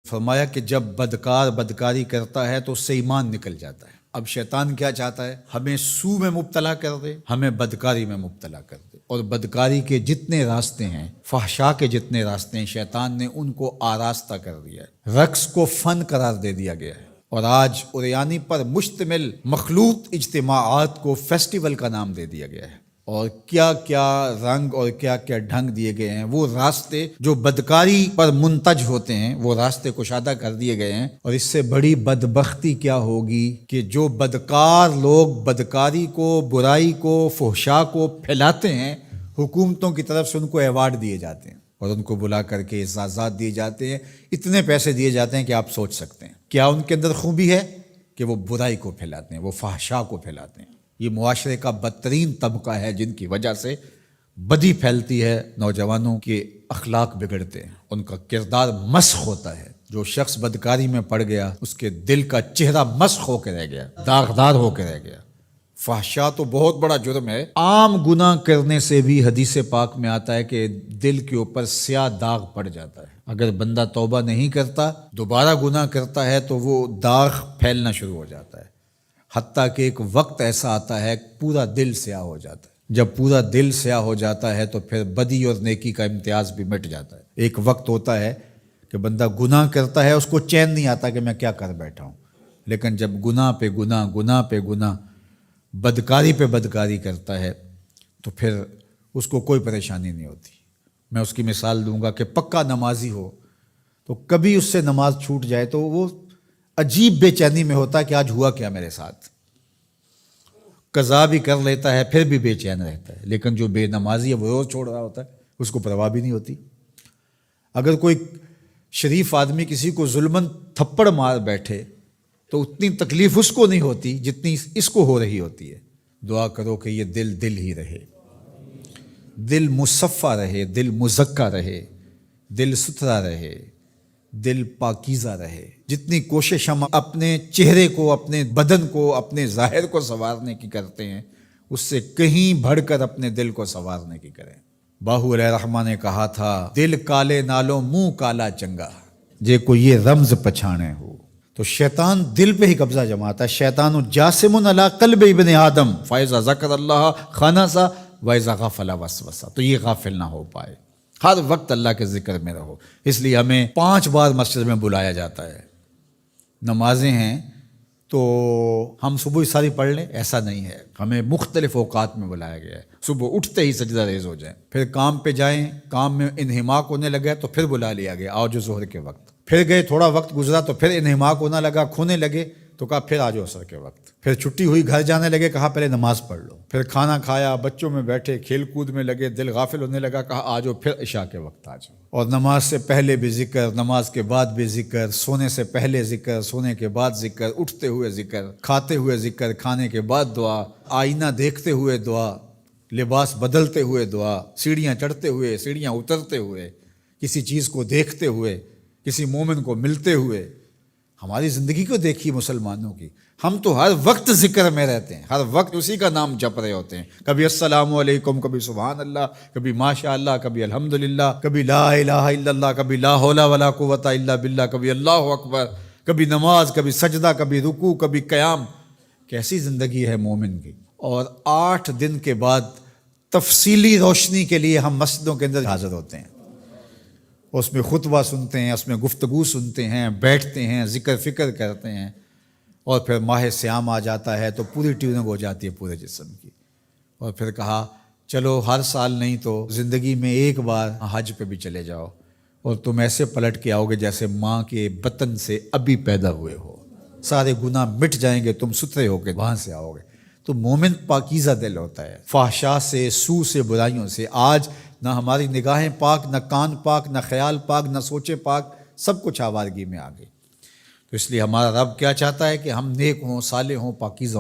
فرمایا کہ جب بدکار بدکاری کرتا ہے تو اس سے ایمان نکل جاتا ہے۔ اب شیطان کیا چاہتا ہے؟ ہمیں سو میں مبتلا کر دے، ہمیں بدکاری میں مبتلا کر دے، اور بدکاری کے جتنے راستے ہیں، فحشاء کے جتنے راستے ہیں، شیطان نے ان کو آراستہ کر دیا ہے، رقص کو فن قرار دے دیا گیا ہے، اور آج عریانی پر مشتمل مخلوط اجتماعات کو فیسٹیول کا نام دے دیا گیا ہے، اور کیا کیا رنگ اور کیا کیا ڈھنگ دیے گئے ہیں۔ وہ راستے جو بدکاری پر منتج ہوتے ہیں وہ راستے کشادہ کر دیے گئے ہیں، اور اس سے بڑی بدبختی کیا ہوگی کہ جو بدکار لوگ بدکاری کو، برائی کو، فحشاء کو پھیلاتے ہیں، حکومتوں کی طرف سے ان کو ایوارڈ دیے جاتے ہیں اور ان کو بلا کر کے اعزازات دیے جاتے ہیں، اتنے پیسے دیے جاتے ہیں کہ آپ سوچ سکتے ہیں کیا ان کے اندر خوبی ہے کہ وہ برائی کو پھیلاتے ہیں، وہ فحشاء کو پھیلاتے ہیں۔ یہ معاشرے کا بدترین طبقہ ہے جن کی وجہ سے بدی پھیلتی ہے، نوجوانوں کے اخلاق بگڑتے ہیں، ان کا کردار مسخ ہوتا ہے۔ جو شخص بدکاری میں پڑ گیا اس کے دل کا چہرہ مسخ ہو کے رہ گیا، داغدار ہو کے رہ گیا۔ فحشاء تو بہت بڑا جرم ہے، عام گناہ کرنے سے بھی حدیث پاک میں آتا ہے کہ دل کے اوپر سیاہ داغ پڑ جاتا ہے۔ اگر بندہ توبہ نہیں کرتا، دوبارہ گناہ کرتا ہے تو وہ داغ پھیلنا شروع ہو جاتا ہے، حتیٰ کہ ایک وقت ایسا آتا ہے پورا دل سیاہ ہو جاتا ہے۔ جب پورا دل سیاہ ہو جاتا ہے تو پھر بدی اور نیکی کا امتیاز بھی مٹ جاتا ہے۔ ایک وقت ہوتا ہے کہ بندہ گناہ کرتا ہے، اس کو چین نہیں آتا کہ میں کیا کر بیٹھا ہوں، لیکن جب گناہ پہ گناہ، گناہ پہ گناہ، بدکاری پہ بدکاری کرتا ہے تو پھر اس کو کوئی پریشانی نہیں ہوتی۔ میں اس کی مثال دوں گا کہ پکا نمازی ہو تو کبھی اس سے نماز چھوٹ جائے تو وہ عجیب بے چینی میں ہوتا ہے کہ آج ہوا کیا میرے ساتھ، قضا بھی کر لیتا ہے پھر بھی بے چین رہتا ہے۔ لیکن جو بے نمازی ہے وہ روز چھوڑ رہا ہوتا ہے، اس کو پرواہ بھی نہیں ہوتی۔ اگر کوئی شریف آدمی کسی کو ظلماً تھپڑ مار بیٹھے تو اتنی تکلیف اس کو نہیں ہوتی جتنی اس کو ہو رہی ہوتی ہے۔ دعا کرو کہ یہ دل دل ہی رہے، دل مصفہ رہے، دل مزکہ رہے، دل ستھرا رہے، دل پاکیزہ رہے۔ جتنی کوشش ہم اپنے چہرے کو، اپنے بدن کو، اپنے ظاہر کو سنوارنے کی کرتے ہیں، اس سے کہیں بڑھ کر اپنے دل کو سنوارنے کی کریں۔ باہو علیہ الرحمہ نے کہا تھا، دل کالے نالوں منہ کالا چنگا، جے کو یہ رمز پچھانے ہو۔ تو شیطان دل پہ ہی قبضہ جماتا ہے۔ شیطان جاسم علی قلب ابن آدم فاذا ذکر اللہ خنسا واذا غفل وسوسہ، تو یہ غافل نہ ہو پائے، ہر وقت اللہ کے ذکر میں رہو۔ اس لیے ہمیں 5 بار مسجد میں بلایا جاتا ہے۔ نمازیں ہیں تو ہم صبح ساری پڑھ لیں، ایسا نہیں ہے، ہمیں مختلف اوقات میں بلایا گیا ہے۔ صبح اٹھتے ہی سجدہ ریز ہو جائیں، پھر کام پہ جائیں، کام میں انہماک ہونے لگا تو پھر بلا لیا گیا، آؤ جو ظہر کے وقت، پھر گئے تھوڑا وقت گزرا تو پھر انہماک ہونے لگا، کھونے لگے تو کہا پھر آ جاؤ عصر کے وقت، پھر چھٹی ہوئی گھر جانے لگے، کہا پہلے نماز پڑھ لو، پھر کھانا کھایا، بچوں میں بیٹھے کھیل کود میں لگے، دل غافل ہونے لگا، کہا آ جاؤ پھر عشاء کے وقت آ جاؤ۔ اور نماز سے پہلے بھی ذکر، نماز کے بعد بھی ذکر، سونے سے پہلے ذکر، سونے کے بعد ذکر، اٹھتے ہوئے ذکر، کھاتے ہوئے ذکر، کھانے کے بعد دعا، آئینہ دیکھتے ہوئے دعا، لباس بدلتے ہوئے دعا، سیڑھیاں چڑھتے ہوئے، سیڑھیاں اترتے ہوئے، کسی چیز کو دیکھتے ہوئے، کسی مومن کو ملتے ہوئے۔ ہماری زندگی کو دیکھیے مسلمانوں کی، ہم تو ہر وقت ذکر میں رہتے ہیں، ہر وقت اسی کا نام جپ رہے ہوتے ہیں، کبھی السلام علیکم، کبھی سبحان اللہ، کبھی ماشاء اللہ، کبھی الحمدللہ، کبھی لا الہ الا اللہ، کبھی لا حول ولا قوت الا باللہ، کبھی اللہ اکبر، کبھی نماز، کبھی سجدہ، کبھی رکوع، کبھی قیام۔ کیسی زندگی ہے مومن کی۔ اور 8 دن کے بعد تفصیلی روشنی کے لیے ہم مسجدوں کے اندر حاضر ہوتے ہیں، اس میں خطبہ سنتے ہیں، اس میں گفتگو سنتے ہیں، بیٹھتے ہیں، ذکر فکر کرتے ہیں، اور پھر ماہ سیام آ جاتا ہے تو پوری ٹیوننگ ہو جاتی ہے پورے جسم کی۔ اور پھر کہا چلو ہر سال نہیں تو زندگی میں ایک بار حج پہ بھی چلے جاؤ، اور تم ایسے پلٹ کے آؤ گے جیسے ماں کے بطن سے ابھی پیدا ہوئے ہو، سارے گناہ مٹ جائیں گے، تم ستھرے ہو کے وہاں سے آؤ گے۔ تو مومن پاکیزہ دل ہوتا ہے، فحشاء سے، سو سے، برائیوں سے۔ آج نہ ہماری نگاہیں پاک، نہ کان پاک، نہ خیال پاک، نہ سوچے پاک، سب کچھ آوارگی میں آ گئی۔ تو اس لیے ہمارا رب کیا چاہتا ہے کہ ہم نیک ہوں، صالح ہوں، پاکیزہ ہوں۔